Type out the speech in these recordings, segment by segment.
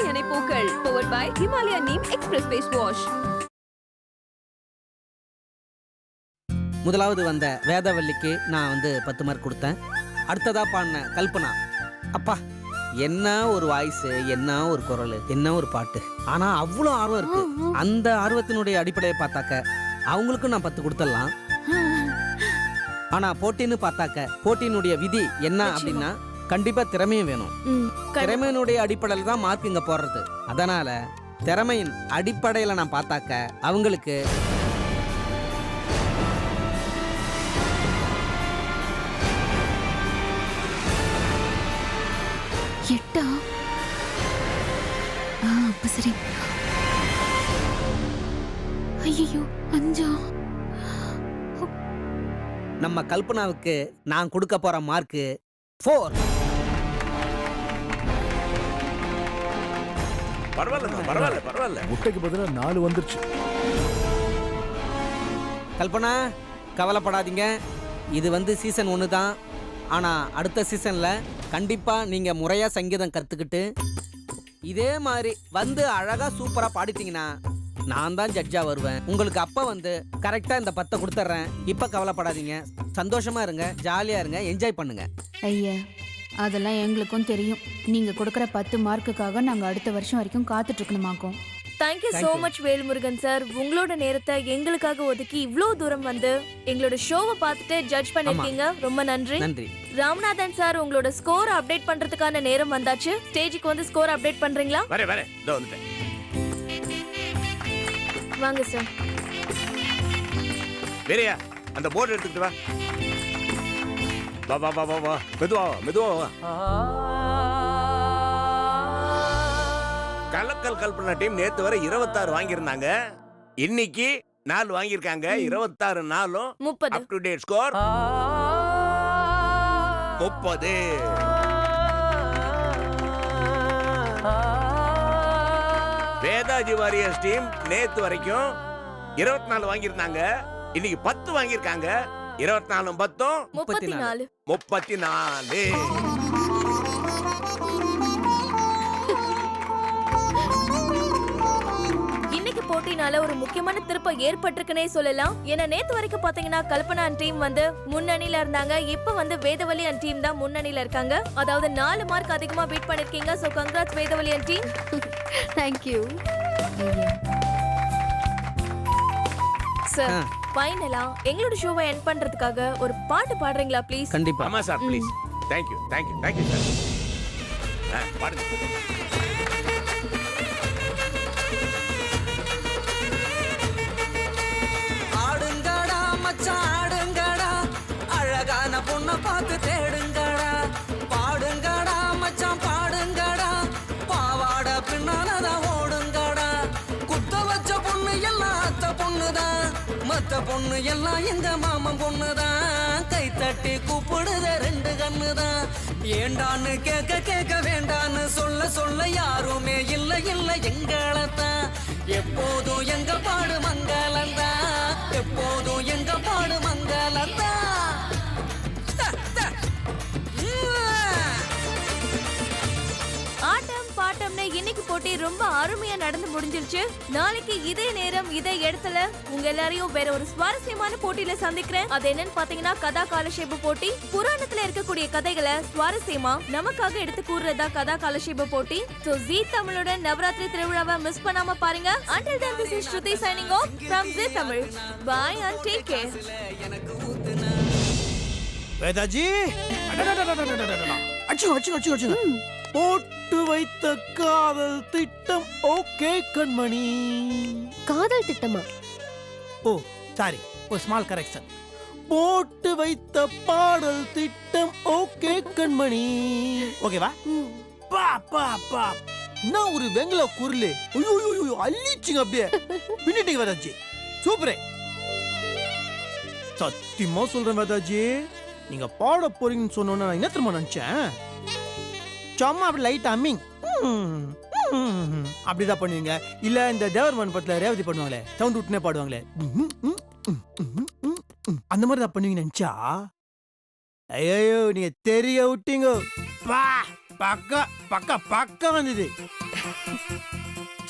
தலையணை பூக்கள் powered by Himalayan Neem Express Face Wash. முதலாவது வந்த வேதவல்லிக்கு நான் 10 மார்க் கொடுத்தேன். அடுத்ததா பாடின கல்பனா, அப்பா என்ன ஒரு வாய்ஸ், என்ன ஒரு குரல், என்ன ஒரு பாட்டு. ஆனா அவ்வளோ ஆர்வம் இருக்கு. அந்த ஆர்வத்தினுடைய அடிப்படையை பார்த்தாக்க அவங்களுக்கும் நான் 10 கொடுத்துடலாம். ஆனா போட்டின்னு பார்த்தாக்க போட்டியினுடைய விதி என்ன அப்படின்னா கண்டிப்பா திறமையும் வேணும். திறமையினுடைய அடிப்படையில் தான் மார்க் இங்க போடுறது. அதனால திறமையின் அடிப்படையில நான் பார்த்தாக்க அவங்களுக்கு 8. அப்ப சரி. ஐயோ 5. நம்ம கல்பனாவுக்கு நான் கொடுக்க போற மார்க்கு 4. பரவாயில்ல. முட்டைக்கு பதிலா 4 வந்துருச்சு. கல்பனா கவலைப்படாதீங்க. இது சீசன் 1 தான். ஆனா அடுத்த சீசன்ல கண்டிப்பா நீங்க முறையா சங்கீதம் கத்துக்கிட்டு இதே மாதிரி அழகா சூப்பரா பாடிட்டீங்கன்னா நான் தான் ஜட்ஜா வருவேன். உங்களுக்கு அப்ப கரெக்டா இந்த 10 கொடுத்துட்றேன். இப்ப கவலைப்படாதீங்க, சந்தோஷமா இருங்க, ஜாலியா இருங்க, என்ஜாய் பண்ணுங்க. ஐயா அதெல்லாம் எங்களுக்கும் தெரியும். நீங்க கொடுக்குற 10 மார்க்குக்காக நாங்க அடுத்த வருஷம் வரைக்கும் காத்துட்டு இருக்கணுமாக்கும். Thank you so much Velmurugan sir. உங்களோட நேரத்தை எங்களுக்காக ஒதுக்கி இவ்ளோ தூரம் எங்களோட ஷோவை பார்த்துட்டு ஜட்ஜ் பண்ணிருக்கீங்க. ரொம்ப நன்றி. ராமநாதன் சார், உங்களோட ஸ்கோர் அப்டேட் பண்றதுக்கான நேரம் வந்தாச்சு. ஸ்டேஜுக்கு ஸ்கோர் அப்டேட் பண்றீங்களா? வாங்க சார். வேறையா அந்த போர்டு எடுத்துட்டு வா. வா மெதுவா. கலக்கல் கல்பனா டீம் நேத்து வரை 26 வாங்கியிருந்தாங்க. இன்னைக்கு 4 வாங்கியிருக்காங்க. 26 4 30. Up to date score 30. Vedhaji warriors team நேத்து வரைக்கும் 24 வாங்கியிருந்தாங்க. இன்னைக்கு 10 வாங்கியிருக்காங்க. 24 10 34. போட்டினால ஒரு முக்கியமான திருப்பம் ஏற்பட்டிருக்குனே சொல்லலாம். ஏன்னா நேத்து வரைக்கும் பாத்தீங்கன்னா கல்பனா டீம் முன்னணியில இருந்தாங்க. இப்ப வேதவல்லி அண்ட் டீம் தான் முன்னணியில இருக்காங்க. அதாவது 4 மார்க் அதிகமா பீட் பண்ணிருக்கீங்க. So congrats Vedavalli and team. Thank you. Sir ஃபைனலா எங்களோட ஷோவை எண்ட் பண்றதுக்காக ஒரு பாட்டு பாடுறீங்களா ப்ளீஸ்? கண்டிப்பா. ஆமா sir please. Thank you sir. பாடுங்க. ஆடுங்கடா அழகான பொண்ண பார்த்து தேடுங்கடா. பாடுங்கடா மச்சான் பாடுங்கடா, பாவாட பின்னாலதான் ஓடுங்கடா. குத்த வச்ச பொண்ணு எல்லாம் அத்த பொண்ணுதான், மத்த பொண்ணு எல்லாம் எங்க மாமன் பொண்ணுதான். கை தட்டி கூப்பிடுத 2 கண்ணுதான். ஏண்டான்னு கேட்க வேண்டான்னு சொல்ல யாருமே இல்ல எங்களத்தான். எப்போதும் எங்க பாடு மங்களந்தா, எப்போதும் எங்க பாடு மங்களந்தா. ஆட்டம் பாட்டம்னு இன்னைக்கு போட்டி ரொம்ப அருமையா நடந்து முடிஞ்சிருச்சு. நாளைக்கு இதே நேரம் இதே இடத்துல உங்க எல்லாரையும் வேற ஒரு சுவாரஸ்யமான போட்டியில சந்திக்கிறேன். அது என்னன்னு பாத்தீங்கன்னா கதா காலட்சேப போட்டி. புராணத்துல இருக்கக்கூடிய கதைகளை சுவாரஸ்யமா நமக்காக எடுத்து கூறுறதா கதா காலட்சேப போட்டி. சோ ஜீ தமிழோட நவராத்திரி திருவிழாவை மிஸ் பண்ணாம பாருங்க. Until then, this is Shruti signing off from Zee Tamil. Bye and take care. Vedaji அச்சு போட்டு வைத்த காதல் திட்டம் ஓகே கண்மணி. காதல் திட்டமா? ஓ சாரி, ஒரு ஸ்மால் கரெக்ஷன். போட்டு வைத்த பாடல் திட்டம் ஓகே கண்மணி. ஓகேவா? பா பா பா நான் ஒரு வெங்கல குருளே. ஐயோ அள்ளிச்சிங்க, அப்படியே பின்னிட்டீங்க வேதாஜி. சூப்பரே. சத்தியமா சொல்றேன் வேதாஜி, நீங்க பாட போறீங்கன்னு சொன்னோன்னு நான் என்ன தெரியுமா நினைச்சேன், சும்மா அப்படி லைட் அம்மிங் அப்படிதான் பண்ணுவீங்க. இல்ல இந்த தேவர் மண்டபத்துல ரேவதி பண்ணுவாங்களே, சவுண்ட் விட்டுனே பாடுவாங்களே, அந்த மாதிரி தான் பண்ணுவீங்க நினைச்சா. ஐயோ நீங்க தெரிய விட்டீங்க. பக்கா பக்கா பக்கா வந்தது.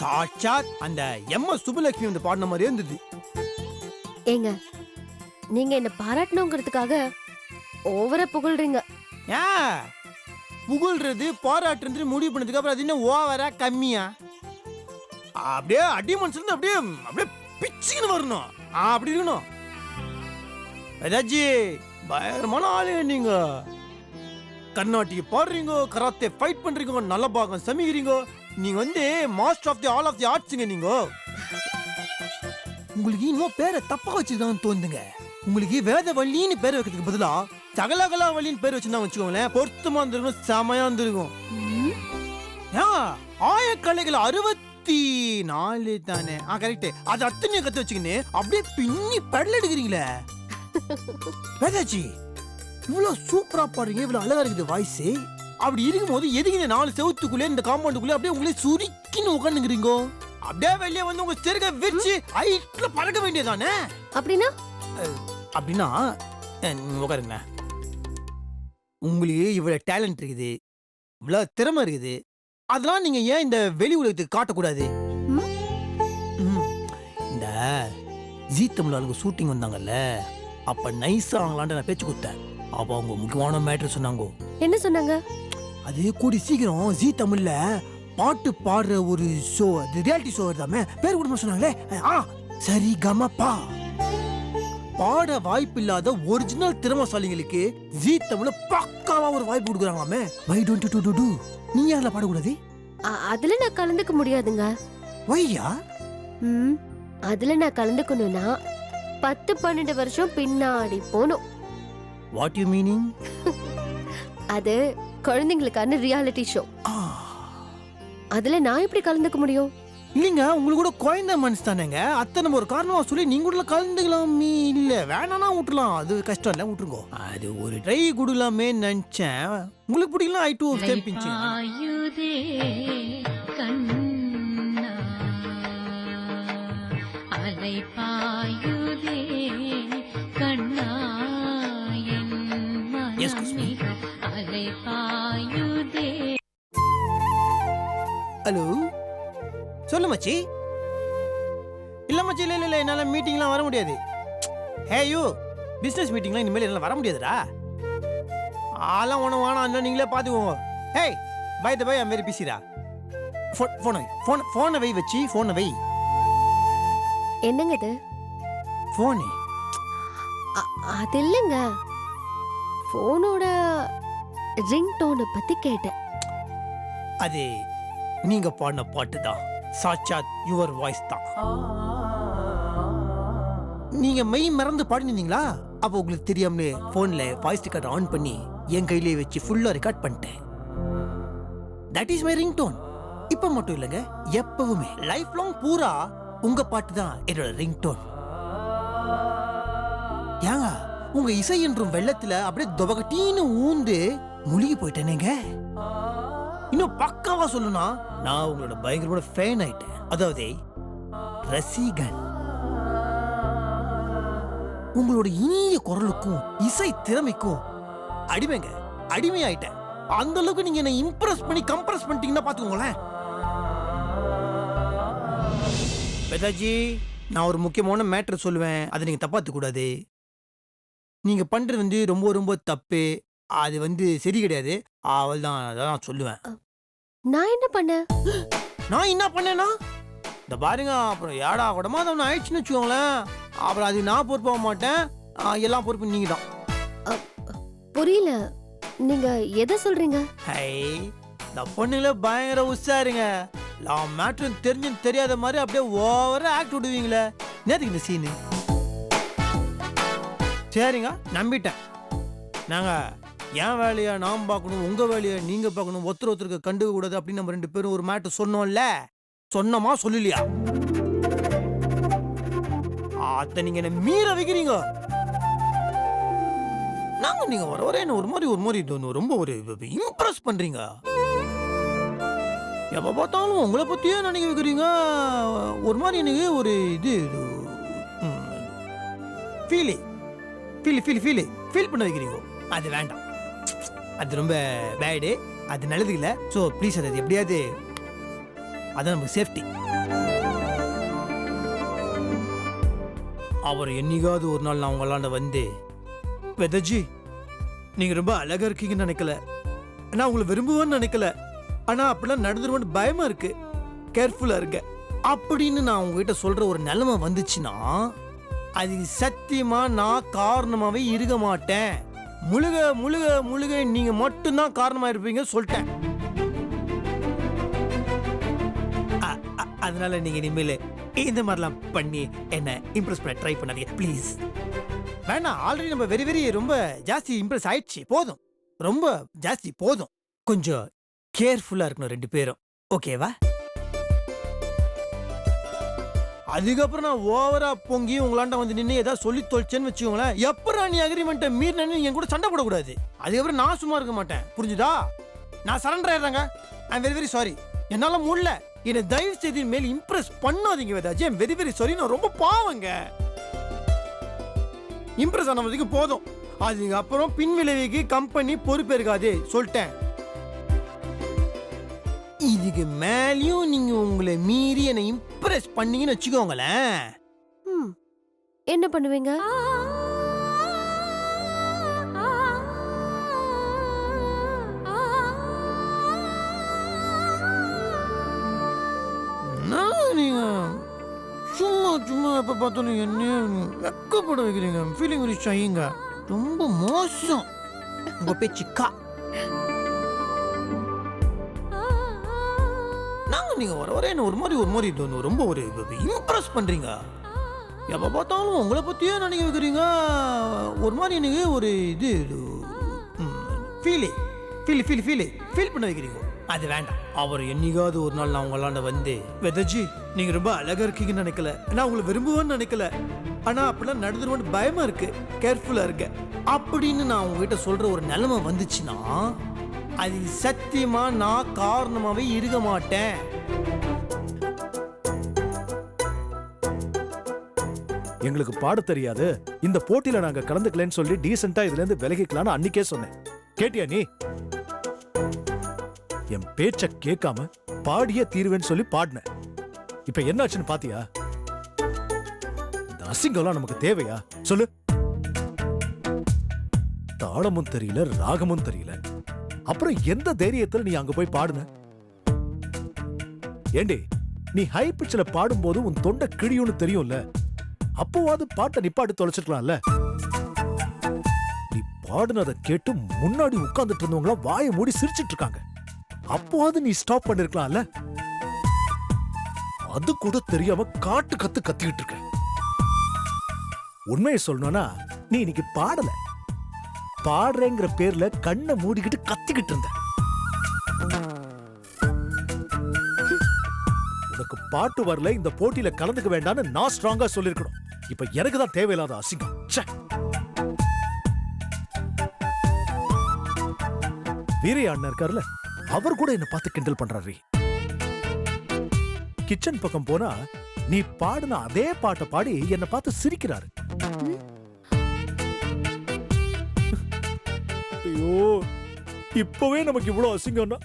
சாட்சாத் அந்த எம்எஸ் சுப்புலட்சுமி வந்து பாடின மாதிரியே இருந்தது. ஏங்க நீங்க என்ன பாராட்டணுங்கிறதுக்காக ஓவரா புகழ்றீங்க. ஏன் புகழ்றது பாராட்டுறது முடிவு பண்ணதுக்கு அப்புறம் அது இன்னும் ஓவரா கம்மியா? அப்படியே அடி மனுஷன் அப்படியே அப்படியே பிச்சுன்னு வரணும். அப்படி இருக்கணும். ஏதாச்சி பயங்கரமான ஆளு நீங்க. கர்நாடிக் பாடுறீங்க, கராத்தே ஃபைட் பண்றீங்க, நல்ல பாகம் சமைக்கிறீங்க. நீங்க வந்து master of the all of the ஆர்ட்ஸ்ங்க நீங்க. உங்களுக்கு இன்னும் பேரை தப்பா வச்சுதான் தோணுதுங்க. உங்களுக்கு வேதவள்ளின்னு பேர் வைக்கிறதுக்கு பதிலா சகலகலா வள்ளின்னு பேர் வச்சுதான் வச்சுக்கோங்களேன். பொருத்தமா இருந்திருக்கும், செமையா இருந்திருக்கும். ஆயக்கலைகள் 64 தானே? கரெக்ட். அது அத்தனையும் கத்து வச்சுக்கின்னு அப்படியே பின்னி பெடல் எடுக்கிறீங்களே. வேதாச்சி இவ்வளவு சூப்பரா பாடுறீங்க, இவ்வளவு அழகா இருக்குது வாய்ஸ். அப்படி இருக்கும்போது எதுக்கு இந்த 4 செவத்துக்குள்ளே இந்த காம்பவுண்டுக்குள்ளே அப்படியே உங்களே சுருக்கின்னு உட்காந்துக்கிறீங்க? அப்படியே வெளியே வந்து உங்க செருக வச்சு ஹைட்ல பறக்க வேண்டியதானே? அப்படின்னா உட்காருங்க. உங்களுக்கு இவ்வளவு டேலண்ட் இருக்குது, இவ்வளவு திறமை இருக்குது, அதெல்லாம் நீங்க ஏன் இந்த வெளி உலகத்துக்கு காட்டக்கூடாது? இந்த ஜீ தமிழ் ஆளுங்க ஷூட்டிங் வந்தாங்கல்ல, அப்ப நைஸா அவங்களாண்ட நான் பேச்சு கொடுத்தேன். அப்ப அவங்க முக்கியமான மேட்டர் சொன்னாங்க. என்ன சொன்னாங்க? அது கூடி சீக்கிரம் ஜீ தமிழ்ல பாட்டு பாடுற ஒரு ஷோ, அது ரியாலிட்டி ஷோ வருதாமே, பேர் கூட சொன்னாங்களே. சரி கமப்பா. பாட வாய்ப்பு இல்லாத ஒரிஜினல் திறமைசாலிகளுக்கு ஜீ தமிழ்ல பக்காவா ஒரு வாய்ப்பு கொடுக்குறாங்களாமே. வை டோன்ட் டு டு நீ யாரல பாடக்கூடாது? அதுல நான் கலந்துக்க முடியாதுங்க. வையா? அதுல நான் கலந்துக்கணும்னா 10-12 வருஷம் பின்னாடி போகணும். What you meaning? அது குழந்தைங்களுக்கான ரியாலிட்டி ஷோ. அதுல நான் எப்படி கலந்துக்க முடியும்? இல்லைங்க, உங்களுக்கு கூட குழந்தை மனசு தானேங்க. அத்தை நம்ம ஒரு காரணமா சொல்லி நீங்க கூட கலந்துக்கலாமே. இல்ல வேணானா விட்டுலாம், அது கஷ்டம் இல்ல, விட்டுருங்க. அது ஒரு ட்ரை குடுலாமே நினைச்சேன். உங்களுக்கு பிடிக்கலாம். ஐ டூ ஸ்டெப் பிஞ்சி அலை பாயுதே கண்ணா என் மனமே அலை பாயுதே. ஹலோ சொல்லு மச்சி. இல்ல மச்சி, இல்ல இல்ல என்னால மீட்டிங்லாம் வர முடியாது. ஹே யூ, பிசினஸ் மீட்டிங்லாம் இனிமேல் என்னால வர முடியாதுடா. ஆலாம் ஒன்றும் வேணாம், அந்த நீங்களே பார்த்துக்கோங்க. Hey by the by, I'm very பிஸிடா. ஃபோனை வை வச்சு, ஃபோனை வை. என்னங்க இது? ஃபோனு அது இல்லைங்க, ஃபோனோட ரிங் டோனை பத்தி கேட்டேன். அது நீங்க பாடின பாட்டு தான், சாட்சாத் யுவர் வாய்ஸ் தான். நீங்க மெய் மறந்து பாடினீங்களா? அப்போ உங்களுக்கு தெரியாமலே போன்ல வாய்ஸ் ரெக்கார்ட் ஆன் பண்ணி என் கையிலே வச்சு ஃபுல்லா ரெக்கார்ட் பண்ணிட்டேன். That is my ringtone. இப்ப மட்டும் இல்லைங்க, எப்பவுமே லைஃப் லாங் பூரா உங்க பாட்டு தான் என்னோட ரிங் டோன். ஏங்க உங்க இசை என்றும் வெள்ளத்துல அப்படியே தொபகட்டின்னு ஊந்து முழுகி போயிட்டேனேங்க. இன்னும் பக்காவா சொல்லணும்னா நான் உங்களோட பயங்கரமான ஃபேன் ஆயிட்டேன். அதாவது ரசிகன். உங்களோட இனிய குரலுக்கும் இசை திறமைக்கும் அடிமைங்க, அடிமையாயிட்டேன். அந்த அளவுக்கு நீங்க என்ன இம்ப்ரெஸ் பண்ணி கம்ப்ரெஸ் பண்ணிட்டீங்கன்னா பாத்துக்கோங்களேன். பெதாஜி, நான் ஒரு முக்கியமான மேட்டர் சொல்லுவேன், அதை நீங்க தப்பாத்துக்க கூடாது. நீங்க பண்றது வந்து ரொம்ப ரொம்ப தப்பு, அது வந்து சரி கிடையாது. அவள் தான் அதான் சொல்லுவேன். நான் என்ன பண்ணேன்? நான் என்ன பண்ணேன்னா இந்த பாருங்க, அப்புறம் ஏடா கூடமா தான் ஆயிடுச்சுன்னு வச்சுக்கோங்களேன். அப்புறம் அது நான் பொறுப்பாக மாட்டேன், எல்லாம் பொறுப்பு நீங்க தான். புரியல, நீங்க எதை சொல்றீங்க? ஹை, இந்த பொண்ணுங்கள பயங்கர உஷாருங்க. நான் மேட்ரு தெரிஞ்சு தெரியாத மாதிரி அப்படியே ஓவரா ஆக்ட் விடுவீங்களே. நேற்றுக்கு இந்த சீனு சரிங்க, நம்பிட்டேன். நாங்க என் வேலையை நான் பார்க்கணும், உங்க வேலையை நீங்க பார்க்கணும், ஒருத்தர் ஒருத்தருக்கு கண்டுக்க கூடாது அப்படின்னு நம்ம 2 பேரும் ஒரு மேட்டர் சொன்னோம்ல. சொன்னமா சொல்லலையா? அத நீங்க என்ன மீற வைக்கிறீங்க. நாங்க நீங்க வர என்ன ஒரு மாதிரி ரொம்ப ஒரு இம்ப்ரெஸ் பண்றீங்க. எப்ப பார்த்தாலும் உங்களை பத்தியே நினைக்க வைக்கிறீங்க. ஒரு மாதிரி எனக்கு ஒரு இது ஃபீல் பண்ண வைக்கிறீங்க. அது வேண்டாம், அது ரொம்ப பேடு, அது நல்லது இல்லை. ஸோ ப்ளீஸ் அதை எப்படியாவது அதான் நமக்கு சேஃப்டி. அவர் என்னைக்காவது ஒரு நாள் நான் உங்களாண்ட வந்து, வெதஜி நீங்க ரொம்ப அழகா இருக்கீங்கன்னு நினைக்கல, நான் உங்களை விரும்புவேன்னு நினைக்கல, ஆனா அப்படிலாம் நடந்துருவேன்னு பயமா இருக்கு, கேர்ஃபுல்லா இருக்க அப்படின்னு நான் உங்ககிட்ட சொல்ற ஒரு நிலைமை வந்துச்சுன்னா அது சத்தியமா நான் காரணமாவே இருக்க மாட்டேன். முழுக முழுக முழுக நீங்க மட்டும்தான் காரணமா இருப்பீங்க சொல்லிட்டேன். அதனால நீங்க இனிமேல் இந்த மாதிரிலாம் பண்ணி என்ன இம்ப்ரெஸ் பண்ண ட்ரை பண்ணாதீங்க ப்ளீஸ். வேணாம், ஆல்ரெடி நம்ம வெரி வெரி ரொம்ப ஜாஸ்தி இம்ப்ரெஸ் ஆயிடுச்சு, போதும், ரொம்ப ஜாஸ்தி போதும். கொஞ்சம் கேர்ஃபுல்லா இருக்கணும் ரெண்டு பேரும், ஓகேவா? அதுக்கப்புறம் நான் ஓவரா பொங்கி உங்களாண்ட வந்து நின்று ஏதாவது சொல்லி தொலைச்சேன்னு வச்சுக்கோங்களேன், எப்பறம் நீ அக்ரிமெண்ட்டை மீறினு என் கூட சண்டை போடக்கூடாது. அதுக்கப்புறம் நான் சும்மா இருக்க மாட்டேன், புரிஞ்சுதா? நான் சரண்டர் ஆயிடுறேங்க. I am very very sorry, என்னால முடியல. என்னை தயவு செய்து மேல் இம்ப்ரெஸ் பண்ணாதீங்க வேதாஜி. I am very very sorry, நான் ரொம்ப பாவங்க. இம்ப்ரெஸ் ஆன வரைக்கும் போதும், அதுக்கப்புறம் பின் விளைவுக்கு கம்பெனி பொறுப்பேற்காது சொல்லிட்டேன். இதுக்கு மேலேயும் நீங்க உங்களை மீறி என்னை இம்ப்ரெஸ் பண்ணீங்கன்னு வச்சுக்கோங்களேன். என்ன பண்ணுவீங்க? நீங்க சும்மா சும்மா எப்ப பார்த்தாலும் என்ன வெக்கப்பட வைக்கிறீங்க. ஃபீலிங் வெரி ஷைங்க, ரொம்ப மோசம் உங்க பேச்சுக்கா. நீங்க வர வர என்ன ஒரு மாதிரி ரொம்ப ஒரு இம்ப்ரெஸ் பண்றீங்க. எப்ப பார்த்தாலும் உங்களை பத்தியே நினைக்க வைக்கிறீங்க. ஒரு மாதிரி எனக்கு ஒரு இது ஃபீல் பண்ண வைக்கிறீங்க. அது வேண்டாம். அவர் என்னைக்காவது ஒரு நாள் நான் உங்களாண்ட வந்து, வெதஜி நீங்க ரொம்ப அழகா இருக்கீங்கன்னு நினைக்கல, நான் உங்களை விரும்புவேன்னு நினைக்கல, ஆனா அப்படிலாம் நடந்துருவேன்னு பயமா இருக்கு, கேர்ஃபுல்லா இருக்க அப்படின்னு நான் உங்ககிட்ட சொல்ற ஒரு நிலைமை வந்துச்சுன்னா அது சத்தியமா நான் காரணமாவே இருக்க மாட்டேன். எங்களுக்கு பாட தெரியாது, இந்த போட்டியில நாங்க கலந்துக்கலன்னு சொல்லி டீசென்ட்டா இதுல இருந்து விலகிக்கலாம்னு அன்னைக்கே சொன்னேன். கேட்டியா நீ? என் பேச்ச கேட்காம பாடியே தீருவேன்னு சொல்லி பாடின. இப்ப என்னாச்சுன்னு பாத்தியா? இந்த அசிங்கம்லாம் நமக்கு தேவையா சொல்லு? தாளமும் தெரியல, ராகமும் தெரியல, அப்புறம் எந்த தைரியத்துல நீ அங்க போய் பாடுன? ஏண்டி, நீ ஹை பிட்ச்ல பாடும்போது உன் தொண்டை கிழியும்னு தெரியும்ல, அப்போவாது பாட்டை நிப்பாட்டு தொலைச்சிருக்கலாம்ல. நீ பாடுனதை கேட்டு முன்னாடி உட்கார்ந்துட்டு இருந்தவங்கள வாயை மூடி சிரிச்சிட்டு இருக்காங்க, அப்போவாது நீ ஸ்டாப் பண்ணிருக்கலாம்ல. அது கூட தெரியாம காட்டு கத்து கத்திக்கிட்டு இருக்க. உண்மையை சொல்லணும்னா நீ இன்னைக்கு பாடல, பாடுறேங்கிற பேர்ல கண்ணை மூடிக்கிட்டு கத்திக்கிட்டு இருந்த. உனக்கு பாட்டு வரல, இந்த போட்டியில கலந்துக்க வேண்டாம்னு நான் ஸ்ட்ராங்கா சொல்லிருக்கணும். இப்ப எனக்கு தான் தேவையில்லாத அசிங்கம். வீரையா அண்ணன் இருக்காருல, அவர் கூட என்ன பார்த்து கிண்டல் பண்றாரு. கிச்சன் பக்கம் போனா நீ பாடின அதே பாட்டை பாடி என்ன பார்த்து சிரிக்கிறாரு. ஐயோ, இப்பவே நமக்கு இவ்வளவு அசிங்கம்னா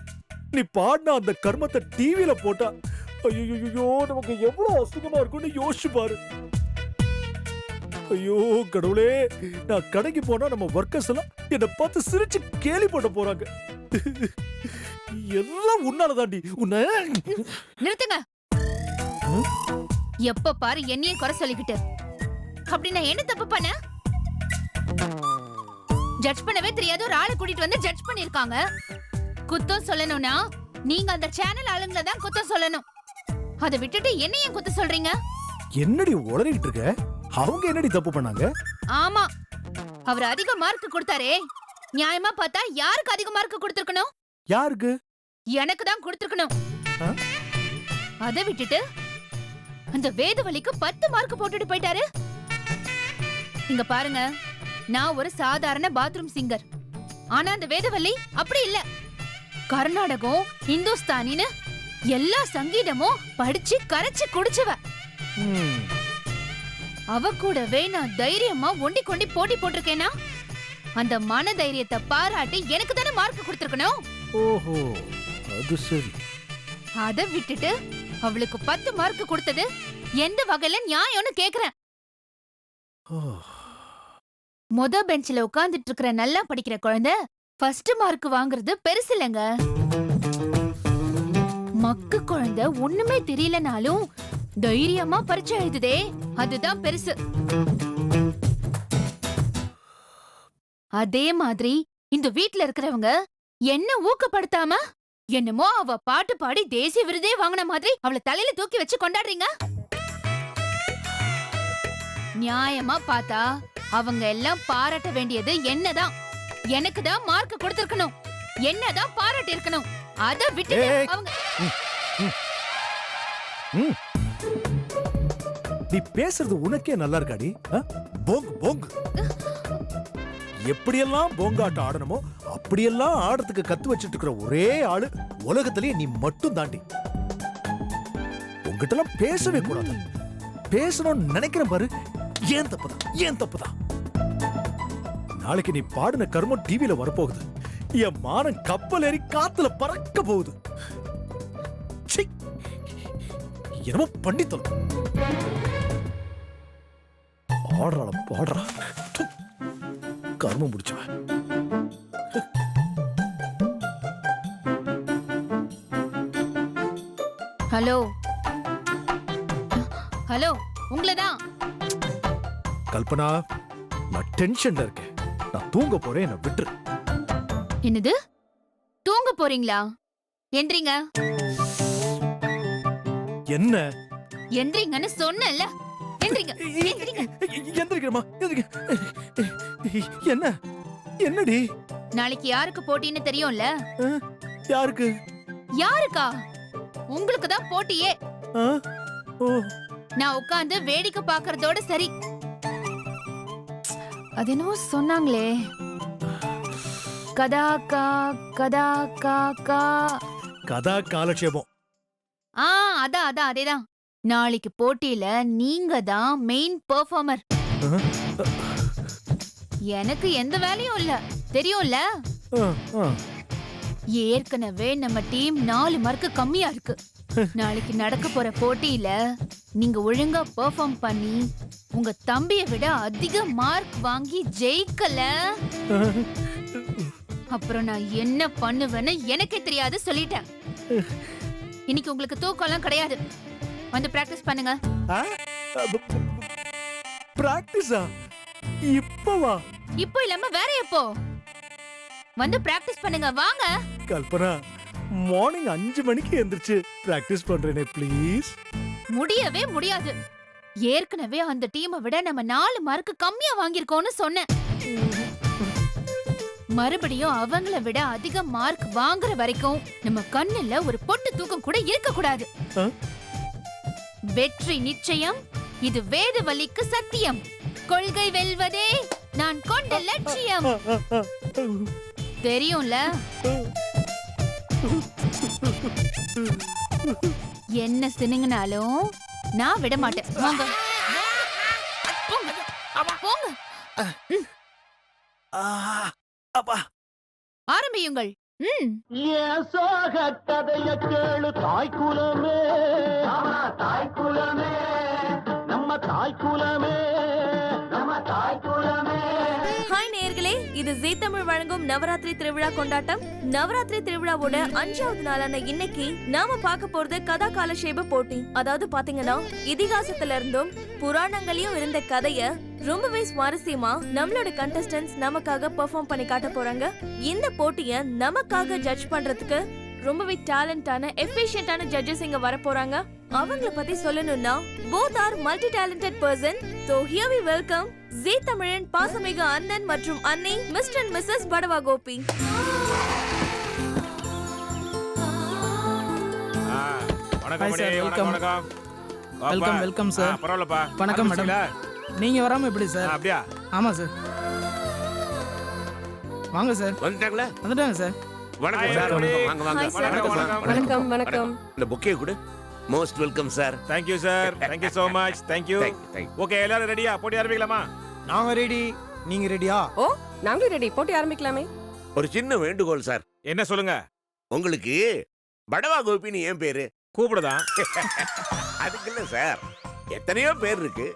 நீ பாடின அந்த கர்மத்தை டிவியில போட்டா ஐயோ நமக்கு எவ்வளவு அசிங்கமா இருக்கும்னு யோசிச்சு பாரு. ஐயோ கடவுளே, நான் கடைக்கு போனா நம்ம ஒர்க்கர்ஸ் எல்லாம் என்ன பார்த்து சிரிச்சு கேலி போட போறாங்க. எல்லாம் உன்னாலதாண்டி. உன்னை நிறுத்துங்க. எப்ப பாரு என்னையே குறை சொல்லிக்கிட்டு, அப்படி நான் என்ன தப்பு பண்ண? ஜட்ஜ் பண்ணவே தெரியாத ஒரு ஆளை கூட்டிட்டு வந்து ஜட்ஜ் பண்ணிருக்காங்க. குத்தம் சொல்லணும்னா நீங்க அந்த சேனல் ஆளுங்களை தான் குத்தம் சொல்லணும். அதை விட்டுட்டு என்ன ஏன் குத்த சொல்றீங்க? என்னடி உளறிட்டு இருக்க? அவங்க என்னடி தப்பு பண்ணாங்க? ஆமா, அவர் அதிக மார்க் கொடுத்தாரே, நியாயமா பார்த்தா யாருக்கு அதிக மார்க் கொடுத்திருக்கணும்? யாருக்கு? எனக்கு தான் கொடுத்திருக்கணும். அதை விட்டுட்டு அந்த வேதவலிக்கு 10 மார்க் போட்டுட்டு போயிட்டாரு. இங்க பாருங்க, நான் ஒரு சாதாரண பாத்ரூம் சிங்கர். ஆனா அந்த வேதவல்லி அப்படி இல்ல. கர்நாடகம், இந்துஸ்தானின்னு எல்லா சங்கீதமும் படிச்சு கரைச்சு குடிச்சவ. அவ கூடவே நான் தைரியமா ஒண்டி கொண்டி போட்டி போட்டிருக்கேனா, அந்த மன தைரியத்தை பாராட்டி எனக்கு தானே மார்க் கொடுத்திருக்கணும். ஓஹோ, அது சரி. அத விட்டுட்டு அவளுக்கு 10 மார்க் கொடுத்தது எந்த வகையில நியாயம்னு கேக்குறேன். முத பெஞ்சில உட்கார்ந்துட்டு இருக்கிற நல்லா படிக்கிற குழந்தை ஃபர்ஸ்ட் மார்க் வாங்குறது பெருசு இல்லைங்க. மக்கு குழந்தை ஒண்ணுமே தெரியலனாலும் தைரியமா பரீட்சை எழுதுதே, அதுதான் பெருசு. அதே மாதிரி இந்த வீட்ல இருக்கிறவங்க என்ன ஊக்கப்படுத்தாம என்னமோ அவ பாட்டு பாடி தேசிய விருதே வாங்கின மாதிரி அவளை தலையில தூக்கி வச்சு கொண்டாடுறீங்க. நியாயமா பார்த்தா அவங்க எல்லாம் பாராட்ட வேண்டியது என்னதான். எனக்கு தான் மார்க் கொடுத்திருக்கணும், என்னதான் பாராட்டி இருக்கணும். அத விட்டு அவங்க நீ பேசுறது உனக்கே நல்லா இருக்காடி? போங்கு போங்கு. எப்படியெல்லாம் போங்காட்டம் ஆடணுமோ அப்படியெல்லாம் ஆடுறதுக்கு கத்து வச்சிட்டு இருக்கிற ஒரே ஆளு உலகத்திலேயே நீ மட்டும் தாண்டி. உங்ககிட்ட எல்லாம் பேசவே கூடாது. பேசணும்னு நினைக்கிறேன் பாரு, ஏன் தப்புதான், ஏன் தப்புதான். நாளைக்கு நீ பாடின கர்மம் டிவில வரப்போகுது. என் மானம் கப்பல் ஏறி காத்துல பறக்க போகுது. சீ, என்னமோ பண்ணித்தோம். பாடுறாள பாடுறா, கர்மம் முடிச்சவன். ஹலோ ஹலோ, உங்களதான். கல்பனா, நான் டென்ஷன்ல இருக்கேன். நான் தூங்க போறேன், என்ன விட்டுரு. என்னது, தூங்க போறீங்களா? எந்திரிங்க. என்ன எந்திரிங்கன்னு சொன்னேன்ல, எந்திரிங்க எந்திரிங்க. எந்திரிக்கிறமா, என்ன என்னடி? நாளைக்கு யாருக்கு போட்டின்னு தெரியும்ல? யாருக்கு? யாருக்கா? உங்களுக்கு தான் போட்டியே. ஓ, நான் உட்கார்ந்து வேடிக்கை பாக்குறதோட சரி. அது என்னவோ சொன்னாங்களே, கதா கா கதா கா கா. கதா காலட்சேபம். அதான் அதான் அதேதான். நாளைக்கு போட்டியில நீங்க தான் மெயின் பெர்ஃபார்மர். எனக்கு எந்த வேலையும் இல்ல, தெரியும்ல. ஏற்கனவே நம்ம டீம் 4 மார்க் கம்மியா இருக்கு. நாளைக்கு நடக்க போற போட்டியில நீங்க ஒழுங்கா பெர்ஃபார்ம் பண்ணி உங்க தம்பிய விட அதிக மார்க் வாங்கி ஜெயிக்கல, அப்புறம் நான் என்ன பண்ணுவேன்னு எனக்கே தெரியாது சொல்லிட்டேன். இன்னைக்கு உங்களுக்கு தூக்கம்லாம் கிடையாது, வந்து பிராக்டிஸ் பண்ணுங்க. பிராக்டிஸா? இப்பவா? இப்போ இல்லாம வேற எப்போ? வந்து பிராக்டிஸ் பண்ணுங்க, வாங்க. கல்பனா, மார்னிங் 5 மணிக்கு எந்திரிச்சு பிராக்டிஸ் பண்றேனே, ப்ளீஸ். முடியவே முடியாது. ஏற்கனவே அந்த டீமை விட நம்ம 4 மார்க் கம்மியா வாங்கியிருக்கோம்னு சொன்னேன். மறுபடியும் அவங்கள விட அதிக மார்க் வாங்குற வரைக்கும் நம்ம கண்ணுல ஒரு பொட்டு தூக்கம் கூட இருக்க கூடாது. வெற்றி நிச்சயம், இது வேதவல்லிக்கு சத்தியம். கொள்கை வெல்வதே நான் கொண்ட லட்சியம். தெரியும்ல? என்ன சினுங்கினாலும் நான் விட மாட்டேன். வாங்க போங்க, போங்க. அப்பா, ஆரம்பியுங்கள். சோக கதைய கேளு தாய்க்குலமே, தாய்க்குலமே, நம்ம தாய்க்குலமே, நம்ம தாய்க்குலமே. ஹாய் நேயர்களே, இது ஜீ தமிழ் வழங்கும் நவராத்திரி திருவிழா கொண்டாட்டம். நவராத்திரி திருவிழாவோட 5வது நாளான இன்னைக்கு நாம பார்க்க போறது கதா காலட்சேப போட்டி. அதாவது பாத்தீங்கன்னா இதிகாசத்துல இருந்தும் புராணங்களையும் இருந்த கதைய ரொம்பவே சுவாரஸ்யமா நம்மளோட கண்டஸ்டன்ட்ஸ் நமக்காக பெர்ஃபார்ம் பண்ணி காட்ட போறாங்க. இந்த போட்டிய நமக்காக ஜட்ஜ் பண்றதுக்கு ரொம்பவே டேலண்டான எஃபிஷியன்ட்டான ஜட்ஜஸ் இங்க வர போறாங்க. அவங்கள பத்தி சொல்லணும்னா both are multi talented person. So here we welcome ஜீ தமிழின் பாசமிகு அண்ணன் மற்றும் அண்ணி மிஸ்டர் அண்ட் மிஸ்ஸஸ் படவா கோபி. Welcome welcome sir. பரவாயில்லப்பா. வணக்கம் மேடம். நீங்க வராம எப்படி சார்? அப்படியா? ஆமா சார். வாங்க சார். வந்துட்டாங்களா? வந்துட்டாங்க சார். வணக்கம் சார். வாங்க வாங்க. Hi, sir. வணக்கம் வணக்கம். இந்த பொக்கே கொடு. Most welcome sir. Thank you sir. Thank you so much. Thank you. Okay, எல்லாரும் ரெடியா? போட்டி ஆரம்பிக்கலாமா? நாங்க ரெடி, நீங்க ரெடியா? ஓ, நாங்களும் ரெடி. போட்டி ஆரம்பிக்கலாமே. ஒரு சின்ன வேண்டுகோள் சார். என்ன சொல்லுங்க? உங்களுக்கு படவா கோபின்னு ஏன் பேரு? கூப்பிடுதான். அதுக்கு இல்ல சார், எத்தனையோ பேர் இருக்கு,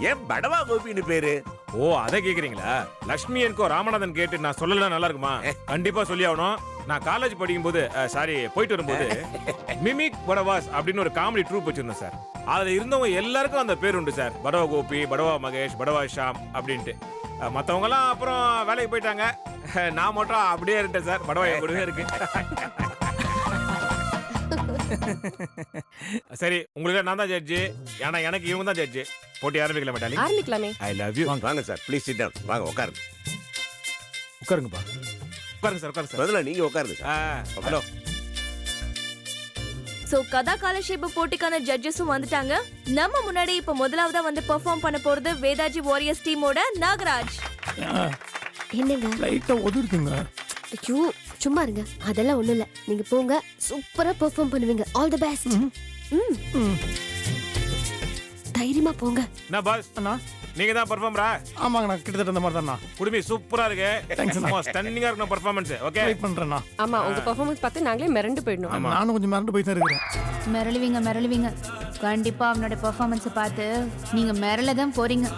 ஏன் படவா கோபின்னு பேரு? ஓ அதை கேக்குறீங்களா? லட்சுமி என்கோ ராமநாதன் கேட்டு நான் சொல்லலாம் நல்லா இருக்குமா? கண்டிப்பா சொல்லி ஆகணும். நான் காலேஜ் படிக்கும் போது சாரி போயிட்டு வரும்போது மிமிக் படவாஸ் அப்படின்னு ஒரு காமெடி ட்ரூப் வச்சிருந்தேன் சார். அதுல இருந்தவங்க எல்லாருக்கும் அந்த பேர் உண்டு சார். படவா கோபி, படவா மகேஷ், படவா ஷாம் அப்படின்ட்டு. மத்தவங்க எல்லாம் அப்புறம் வேலைக்கு போயிட்டாங்க. நான் மட்டும் அப்படியே இருந்தேன் சார். படவா என் கூடவே இருக்கு. சரி, உங்களுக்கு நான் தான் ஜட்ஜு. ஏன்னா எனக்கு இவங்க தான் ஜட்ஜு. போட்டி ஆரம்பிக்கலாமா டாலி? ஆரம்பிக்கலாமே. I love you. வாங்க சார், ப்ளீஸ் சிட் டவுன். வாங்க உட்காருங்க. உட்காருங்கப்பா. உட்காருங்க சார், உட்காருங்க சார். முதல்ல நீங்க உட்காருங்க சார். ஹலோ. சோ கதா காலஷேப போட்டிக்கான ஜட்ஜஸும் வந்துட்டாங்க. நம்ம முன்னாடி இப்ப முதலாவதா வந்து பெர்ஃபார்ம் பண்ண போறது வேதாஜி வாரியர்ஸ் டீமோட நாகராஜ். என்னங்க? லைட்டா ஒதுருதுங்க. ஐயோ சும்மா இருங்க, அதெல்லாம் ஒண்ணும் இல்ல. நீங்க போங்க, சூப்பரா பெர்ஃபார்ம் பண்ணுவீங்க. All the best. தைரியமா போங்க. என்ன பாஸ் அண்ணா, நீங்க தான் பெர்ஃபார்மரா? ஆமாங்கண்ணா, கிட்டத்தட்ட இந்த மாதிரி தான்ண்ணா. குடுமி சூப்பரா இருக்கு. Thanks அண்ணா. ஸ்டன்னிங்கா இருக்கு பெர்ஃபார்மன்ஸ். ஓகே. ட்ரை பண்றேண்ணா. ஆமா உங்க பெர்ஃபார்மன்ஸ் பார்த்து நாங்களே மிரண்டு போயிடணும். நானும் கொஞ்சம் மறந்து போய் தான் இருக்கிறேன். மிரளுவீங்க. கண்டிப்பா அவனோட பெர்ஃபார்மன்ஸை பார்த்து நீங்க மிரள தான் போறீங்க.